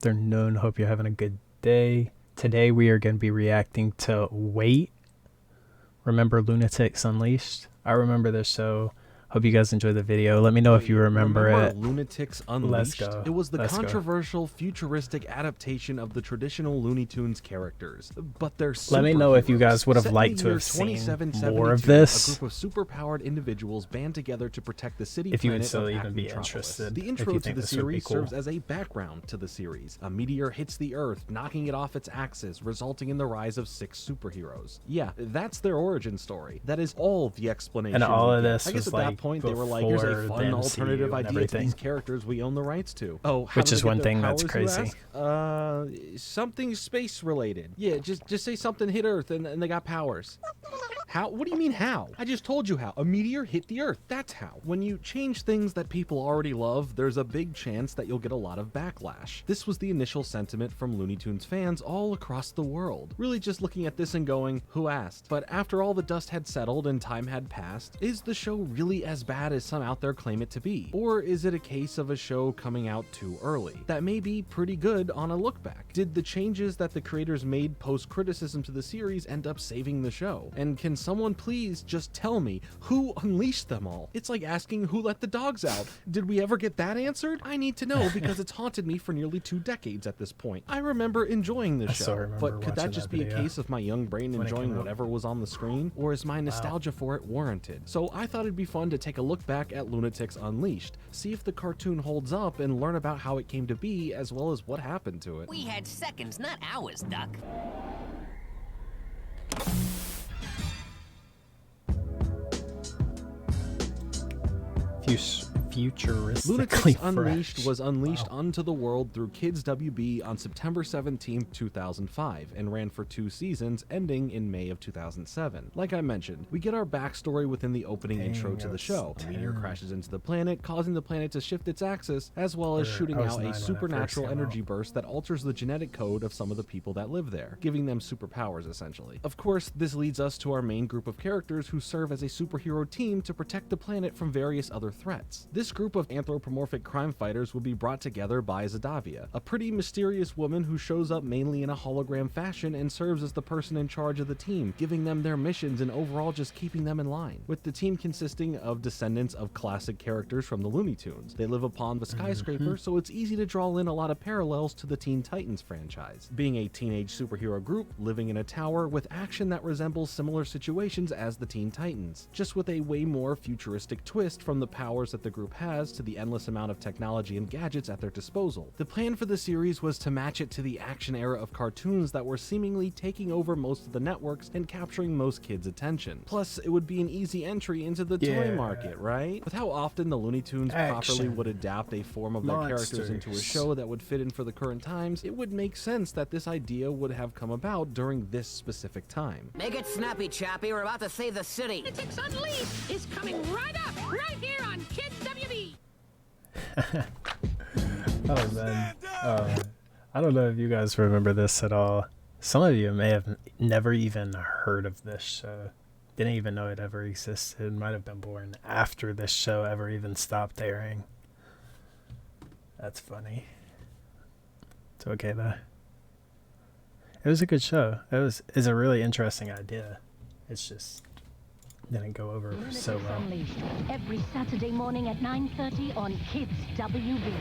afternoon. Hope you're having a good day. Today we are going to be reacting to Wait. Remember Loonatics Unleashed? I remember this show. Hope you guys enjoy the video. Let me know if you remember it. Loonatics Unleashed? Let's go. It was the Let's controversial, futuristic adaptation of the traditional Looney Tunes characters, but they're Let me know if you guys would have Set in liked the to year have seen 2772, more of this. A group of superpowered individuals band together to protect the city If you would planet still of even be Metropolis. interested. The if intro you to think the this would be series cool. serves as a background to the series. A meteor hits the Earth, knocking it off its axis, resulting in the rise of 6 superheroes. Yeah, that's their origin story. That is all the explanation. And all of we get. this I guess was at that like point they were like, here's a fun the alternative MCU and idea to these everything. characters we own the rights to. Oh, how Which do is they get one their thing that's powers, you crazy. ask? Something space related. Yeah, just say something hit Earth and they got powers. How? What do you mean how? I just told you how. A meteor hit the Earth. That's how. When you change things that people already love, there's a big chance that you'll get a lot of backlash. This was the initial sentiment from Looney Tunes fans all across the world. Really just looking at this and going, who asked? But after all the dust had settled and time had passed, is the show really as bad as some out there claim it to be? Or is it a case of a show coming out too early? That may be pretty good on a look back. Did the changes that the creators made post-criticism to the series end up saving the show? And can someone please just tell me who unleashed them all? It's like asking who let the dogs out. Did we ever get that answered? I need to know because it's haunted me for nearly 2 decades at this point. I remember enjoying the show, but could that just be a case of my young brain enjoying whatever was on the screen? Or is my nostalgia for it warranted? So I thought it'd be fun to take a look back at Loonatics Unleashed, see if the cartoon holds up, and learn about how it came to be as well as what happened to it. We had seconds, not hours, Duck. Futuristically Loonatics Unleashed fresh. was unleashed onto the world through Kids WB on September 17, 2005, and ran for 2 seasons, ending in May of 2007. Like I mentioned, we get our backstory within the opening intro to the show. A meteor crashes into the planet, causing the planet to shift its axis, as well as shooting out a supernatural energy burst that alters the genetic code of some of the people that live there, giving them superpowers essentially. Of course, this leads us to our main group of characters who serve as a superhero team to protect the planet from various other threats. This group of anthropomorphic crime fighters will be brought together by Zadavia, a pretty mysterious woman who shows up mainly in a hologram fashion and serves as the person in charge of the team, giving them their missions and overall just keeping them in line. With the team consisting of descendants of classic characters from the Looney Tunes. They live upon the skyscraper, so it's easy to draw in a lot of parallels to the Teen Titans franchise, being a teenage superhero group living in a tower with action that resembles similar situations as the Teen Titans, just with a way more futuristic twist from the powers that the group has to the endless amount of technology and gadgets at their disposal. The plan for the series was to match it to the action era of cartoons that were seemingly taking over most of the networks and capturing most kids' attention. Plus, it would be an easy entry into the toy market, right? With how often the Looney Tunes properly would adapt a form of their characters into a show that would fit in for the current times, it would make sense that this idea would have come about during this specific time. Make it snappy, Chappie. We're about to save the city. Loonatics Unleashed is coming right up, right here on Kids WB. Oh man, I don't know if you guys remember this at all. Some of you may have never even heard of this show. Didn't even know it ever existed. Might have been born after this show ever even stopped airing. That's funny. It's okay though. It was a good show. It's a really interesting idea. It's just didn't go over so Loonatics well. Unleashed, every Saturday morning at 9:30 on Kids WB.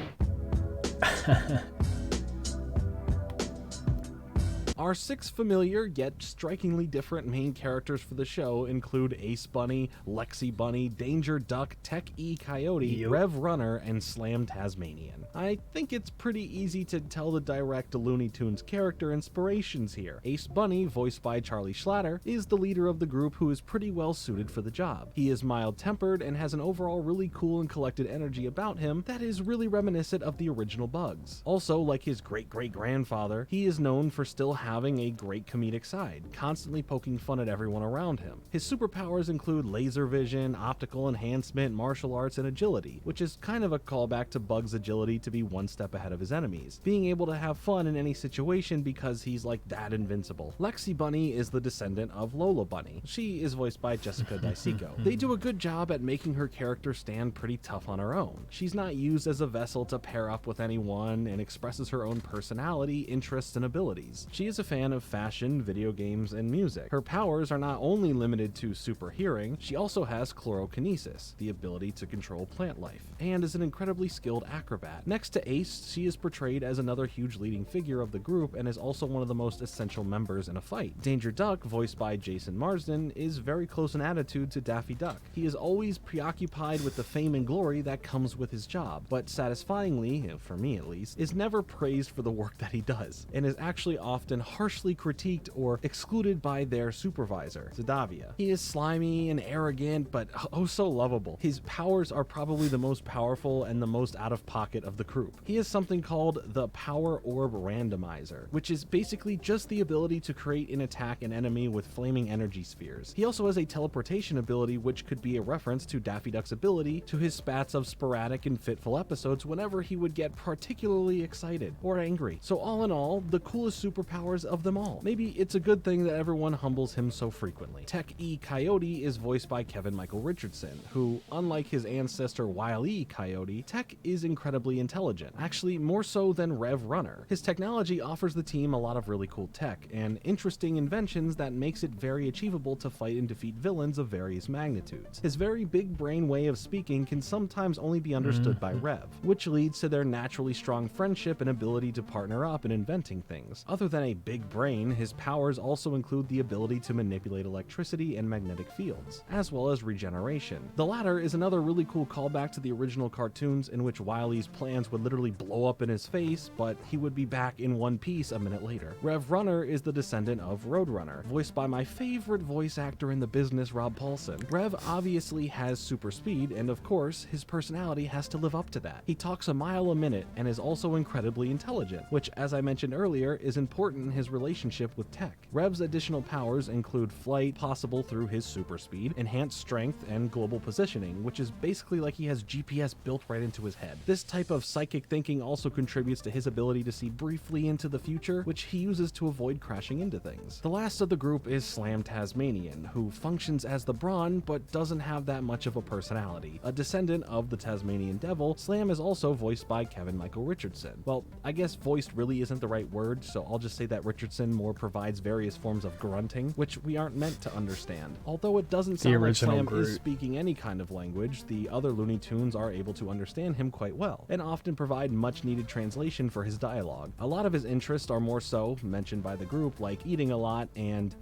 Our 6 familiar yet strikingly different main characters for the show include Ace Bunny, Lexi Bunny, Danger Duck, Tech E Coyote, Rev Runner, and Slam Tasmanian. I think it's pretty easy to tell the direct Looney Tunes character inspirations here. Ace Bunny, voiced by Charlie Schlatter, is the leader of the group who is pretty well suited for the job. He is mild-tempered and has an overall really cool and collected energy about him that is really reminiscent of the original Bugs. Also, like his great-great-grandfather, he is known for still having having a great comedic side, constantly poking fun at everyone around him. His superpowers include laser vision, optical enhancement, martial arts, and agility, which is kind of a callback to Bug's agility to be one step ahead of his enemies, being able to have fun in any situation because he's like that invincible. Lexi Bunny is the descendant of Lola Bunny. She is voiced by Jessica Daisico. They do a good job at making her character stand pretty tough on her own. She's not used as a vessel to pair up with anyone and expresses her own personality, interests, and abilities. She is a fan of fashion, video games, and music. Her powers are not only limited to super hearing, she also has chlorokinesis, the ability to control plant life, and is an incredibly skilled acrobat. Next to Ace, she is portrayed as another huge leading figure of the group and is also one of the most essential members in a fight. Danger Duck, voiced by Jason Marsden, is very close in attitude to Daffy Duck. He is always preoccupied with the fame and glory that comes with his job, but satisfyingly, for me at least, is never praised for the work that he does, and is actually often harshly critiqued or excluded by their supervisor, Zadavia. He is slimy and arrogant, but oh so lovable. His powers are probably the most powerful and the most out of pocket of the group. He has something called the Power Orb Randomizer, which is basically just the ability to create and attack an enemy with flaming energy spheres. He also has a teleportation ability, which could be a reference to Daffy Duck's ability to his spats of sporadic and fitful episodes whenever he would get particularly excited or angry. So all in all, the coolest superpowers of them all. Maybe it's a good thing that everyone humbles him so frequently. Tech E Coyote is voiced by Kevin Michael Richardson, who, unlike his ancestor Wile E Coyote, Tech is incredibly intelligent, actually more so than Rev Runner. His technology offers the team a lot of really cool tech and interesting inventions that makes it very achievable to fight and defeat villains of various magnitudes. His very big brain way of speaking can sometimes only be understood by Rev, which leads to their naturally strong friendship and ability to partner up in inventing things. Other than a big brain, his powers also include the ability to manipulate electricity and magnetic fields, as well as regeneration. The latter is another really cool callback to the original cartoons, in which Wile E's plans would literally blow up in his face, but he would be back in one piece a minute later. Rev Runner is the descendant of Roadrunner, voiced by my favorite voice actor in the business, Rob Paulson. Rev obviously has super speed, and of course, his personality has to live up to that. He talks a mile a minute and is also incredibly intelligent, which, as I mentioned earlier, is important in his relationship with Tech. Rev's additional powers include flight, possible through his super speed, enhanced strength, and global positioning, which is basically like he has GPS built right into his head. This type of psychic thinking also contributes to his ability to see briefly into the future, which he uses to avoid crashing into things. The last of the group is Slam Tasmanian, who functions as the Brawn but doesn't have that much of a personality. A descendant of the Tasmanian Devil, Slam is also voiced by Kevin Michael Richardson. Well, I guess voiced really isn't the right word, so I'll just say that Richardson more provides various forms of grunting, which we aren't meant to understand. Although it doesn't sound like Slam is speaking any kind of language, the other Looney Tunes are able to understand him quite well, and often provide much needed translation for his dialogue. A lot of his interests are more so mentioned by the group, like eating a lot and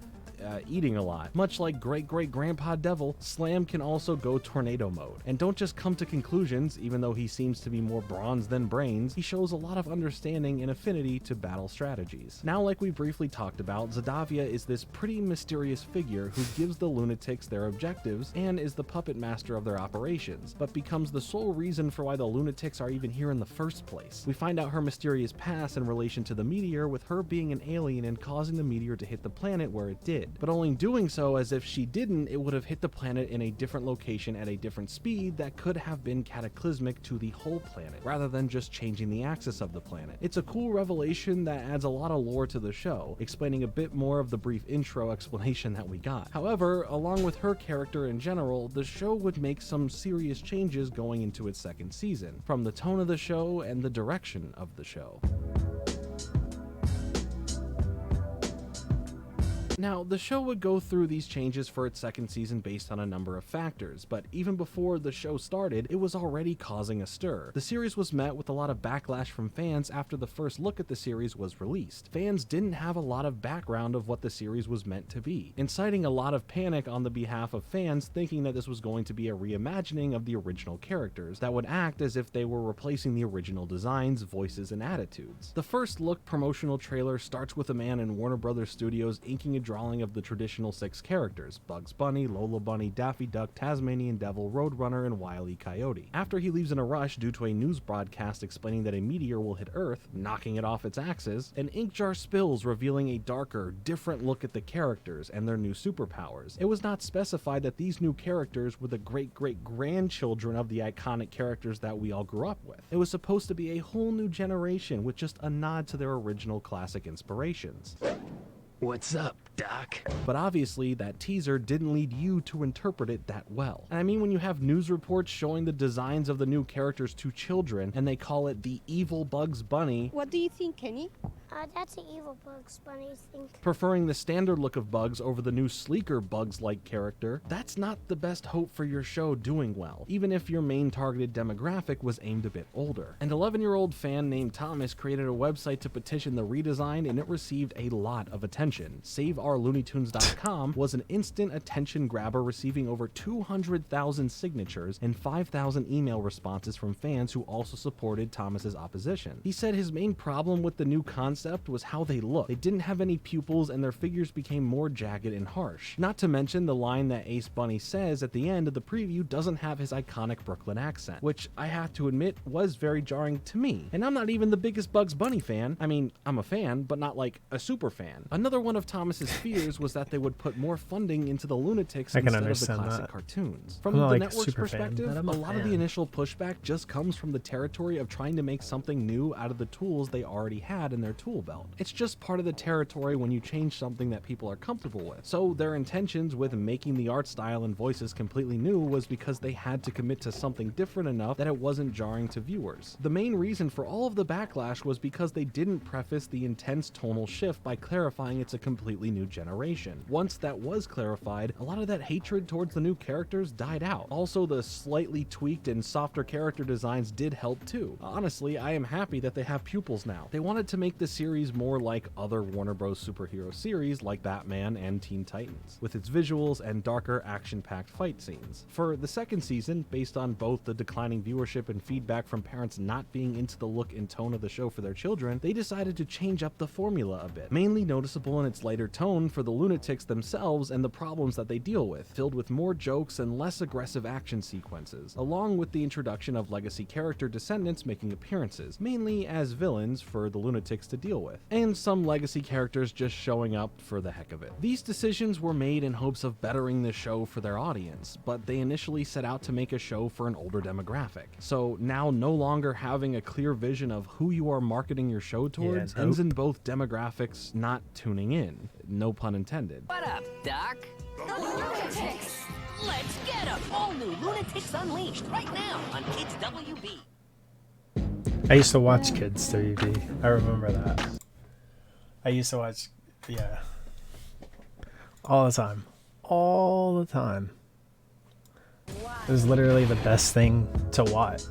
eating a lot. Much like great-great-grandpa Devil, Slam can also go tornado mode. And don't just come to conclusions, even though he seems to be more bronze than brains, he shows a lot of understanding and affinity to battle strategies. Now, like we briefly talked about, Zadavia is this pretty mysterious figure who gives the Loonatics their objectives and is the puppet master of their operations, but becomes the sole reason for why the Loonatics are even here in the first place. We find out her mysterious past in relation to the meteor, with her being an alien and causing the meteor to hit the planet where it did, but only doing so as if she didn't, it would have hit the planet in a different location at a different speed that could have been cataclysmic to the whole planet, rather than just changing the axis of the planet. It's a cool revelation that adds a lot of lore to the show, explaining a bit more of the brief intro explanation that we got. However, along with her character in general, the show would make some serious changes going into its second season, from the tone of the show and the direction of the show. Now, the show would go through these changes for its second season based on a number of factors, but even before the show started, it was already causing a stir. The series was met with a lot of backlash from fans after the first look at the series was released. Fans didn't have a lot of background of what the series was meant to be, inciting a lot of panic on the behalf of fans, thinking that this was going to be a reimagining of the original characters that would act as if they were replacing the original designs, voices, and attitudes. The first look promotional trailer starts with a man in Warner Brothers Studios inking a redrawing of the traditional 6 characters: Bugs Bunny, Lola Bunny, Daffy Duck, Tasmanian Devil, Roadrunner, and Wile E. Coyote. After he leaves in a rush due to a news broadcast explaining that a meteor will hit Earth, knocking it off its axis, an ink jar spills, revealing a darker, different look at the characters and their new superpowers. It was not specified that these new characters were the great-great-grandchildren of the iconic characters that we all grew up with. It was supposed to be a whole new generation with just a nod to their original classic inspirations. What's up, Doc? But obviously, that teaser didn't lead you to interpret it that well. And I mean, when you have news reports showing the designs of the new characters to children, and they call it the evil Bugs Bunny. What do you think, Kenny? That's an evil Bugs Bunny, I think. Preferring the standard look of Bugs over the new sleeker Bugs-like character, that's not the best hope for your show doing well, even if your main targeted demographic was aimed a bit older. An 11-year-old fan named Thomas created a website to petition the redesign, and it received a lot of attention. SaveOurLooneyTunes.com was an instant attention grabber, receiving over 200,000 signatures and 5,000 email responses from fans who also supported Thomas's opposition. He said his main problem with the new concept was how they look. They didn't have any pupils, and their figures became more jagged and harsh. Not to mention the line that Ace Bunny says at the end of the preview doesn't have his iconic Brooklyn accent, which I have to admit was very jarring to me. And I'm not even the biggest Bugs Bunny fan. I mean, I'm a fan, but not like a super fan. Another one of Thomas's fears was that they would put more funding into the Loonatics instead of the classic cartoons. From the network's perspective, a lot of the initial pushback just comes from the territory of trying to make something new out of the tools they already had in their tool belt. It's just part of the territory when you change something that people are comfortable with. So their intentions with making the art style and voices completely new was because they had to commit to something different enough that it wasn't jarring to viewers. The main reason for all of the backlash was because they didn't preface the intense tonal shift by clarifying it's a completely new generation. Once that was clarified, a lot of that hatred towards the new characters died out. Also, the slightly tweaked and softer character designs did help too. Honestly, I am happy that they have pupils now. They wanted to make the series more like other Warner Bros. Superhero series like Batman and Teen Titans, with its visuals and darker action-packed fight scenes. For the second season, based on both the declining viewership and feedback from parents not being into the look and tone of the show for their children, they decided to change up the formula a bit, mainly noticeable in its lighter tone for the Loonatics themselves and the problems that they deal with, filled with more jokes and less aggressive action sequences, along with the introduction of legacy character descendants making appearances, mainly as villains for the Loonatics to deal with, and some legacy characters just showing up for the heck of it. These decisions were made in hopes of bettering the show for their audience, but they initially set out to make a show for an older demographic. So now no longer having a clear vision of who you are marketing your show towards ends in both demographics not tuning in. No pun intended. What up, Doc? The Loonatics! Let's get them! All new Loonatics Unleashed right now on Kids WB. I used to watch Kids WB. I remember that. I used to watch, yeah, all the time. All the time. It was literally the best thing to watch.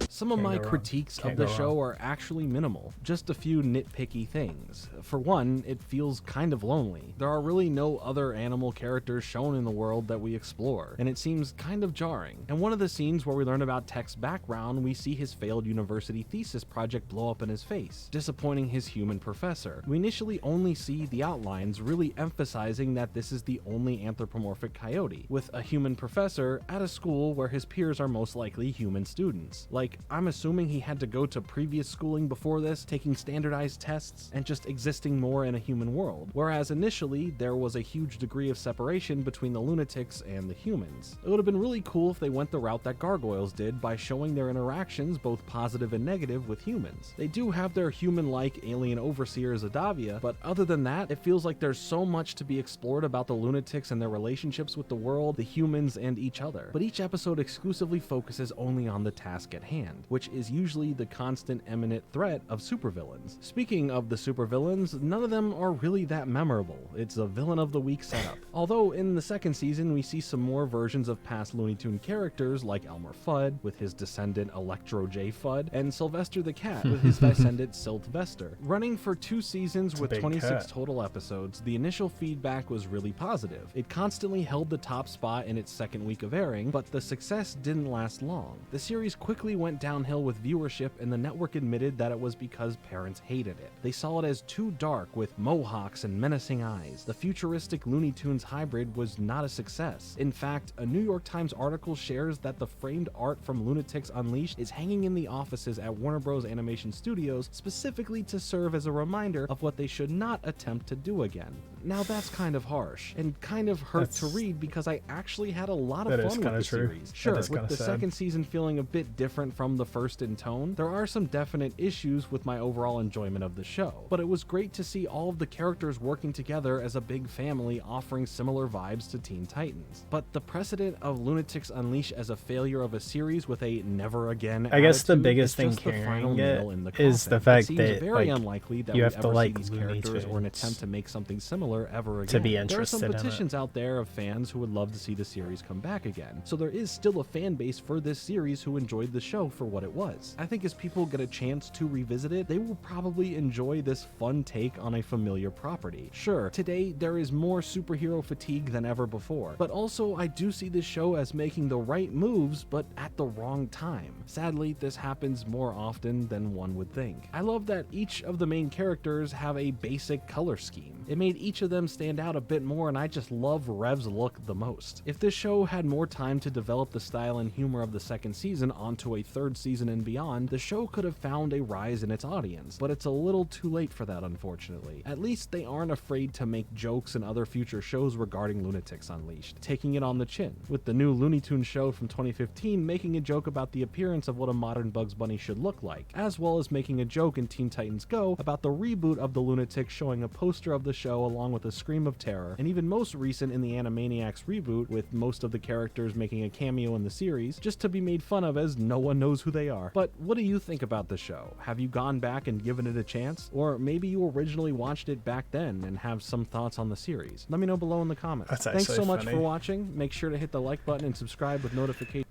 Some of my critiques of the show are actually minimal, just a few nitpicky things. For one, it feels kind of lonely. There are really no other animal characters shown in the world that we explore, and it seems kind of jarring. And one of the scenes where we learn about Tech's background, we see his failed university thesis project blow up in his face, disappointing his human professor. We initially only see the outlines, really emphasizing that this is the only anthropomorphic coyote, with a human professor at a school where his peers are most likely human students. Like, I'm assuming he had to go to previous schooling before this, taking standardized tests, and just existing more in a human world. Whereas initially, there was a huge degree of separation between the Loonatics and the humans. It would have been really cool if they went the route that Gargoyles did by showing their interactions, both positive and negative, with humans. They do have their human-like alien overseer Zadavia, but other than that, it feels like there's so much to be explored about the Loonatics and their relationships with the world, the humans, and each other. But each episode exclusively focuses only on the task at hand, which is usually the constant imminent threat of supervillains. Speaking of the supervillains, none of them are really that memorable. It's a villain of the week setup. Although in the second season we see some more versions of past Looney Tune characters like Elmer Fudd with his descendant Electro J Fudd, and Sylvester the Cat with his descendant Sylvester. Running for 2 seasons with 26 total episodes, the initial feedback was really positive. It constantly held the top spot in its second week of airing, but the success didn't last long. The series quickly went down downhill with viewership, and the network admitted that it was because parents hated it. They saw it as too dark with mohawks and menacing eyes. The futuristic Looney Tunes hybrid was not a success. In fact, a New York Times article shares that the framed art from Loonatics Unleashed is hanging in the offices at Warner Bros. Animation Studios specifically to serve as a reminder of what they should not attempt to do again. Now that's kind of harsh, and kind of hurt to read because I actually had a lot of fun with the series. Sure, with the second season feeling a bit different from the first in tone, there are some definite issues with my overall enjoyment of the show, but it was great to see all of the characters working together as a big family offering similar vibes to Teen Titans. But the precedent of Loonatics Unleashed as a failure of a series with a never again I guess the attitude biggest is thing just the final carrying nail it in the is the coffin. fact It that seems very like unlikely that you we have to ever like see these Looney characters or an Tunes attempt to make something similar ever again. to be There are interested some in it. petitions out there of fans who would love to see the series come back again, so there is still a fan base for this series who enjoyed the show for what it was. I think as people get a chance to revisit it, they will probably enjoy this fun take on a familiar property. Sure, today there is more superhero fatigue than ever before, but also I do see this show as making the right moves, but at the wrong time. Sadly, this happens more often than one would think. I love that each of the main characters have a basic color scheme. It made each of them stand out a bit more, and I just love Rev's look the most. If this show had more time to develop the style and humor of the second season onto a third season and beyond, the show could have found a rise in its audience, but it's a little too late for that, unfortunately. At least they aren't afraid to make jokes in other future shows regarding Loonatics Unleashed, taking it on the chin, with the new Looney Tunes show from 2015 making a joke about the appearance of what a modern Bugs Bunny should look like, as well as making a joke in Teen Titans Go about the reboot of the Lunatics showing a poster of the show along with a scream of terror, and even most recent in the Animaniacs reboot with most of the characters making a cameo in the series, just to be made fun of as no one knows who they are. But what do you think about the show? Have you gone back and given it a chance? Or maybe you originally watched it back then and have some thoughts on the series? Let me know below in the comments. Thanks so much for watching. Make sure to hit the like button and subscribe with notifications.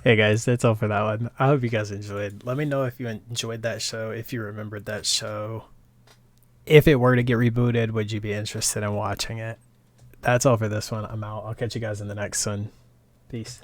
Hey guys, that's all for that one. I hope you guys enjoyed. Let me know if you enjoyed that show, if you remembered that show. If it were to get rebooted, would you be interested in watching it? That's all for this one. I'm out. I'll catch you guys in the next one. Peace.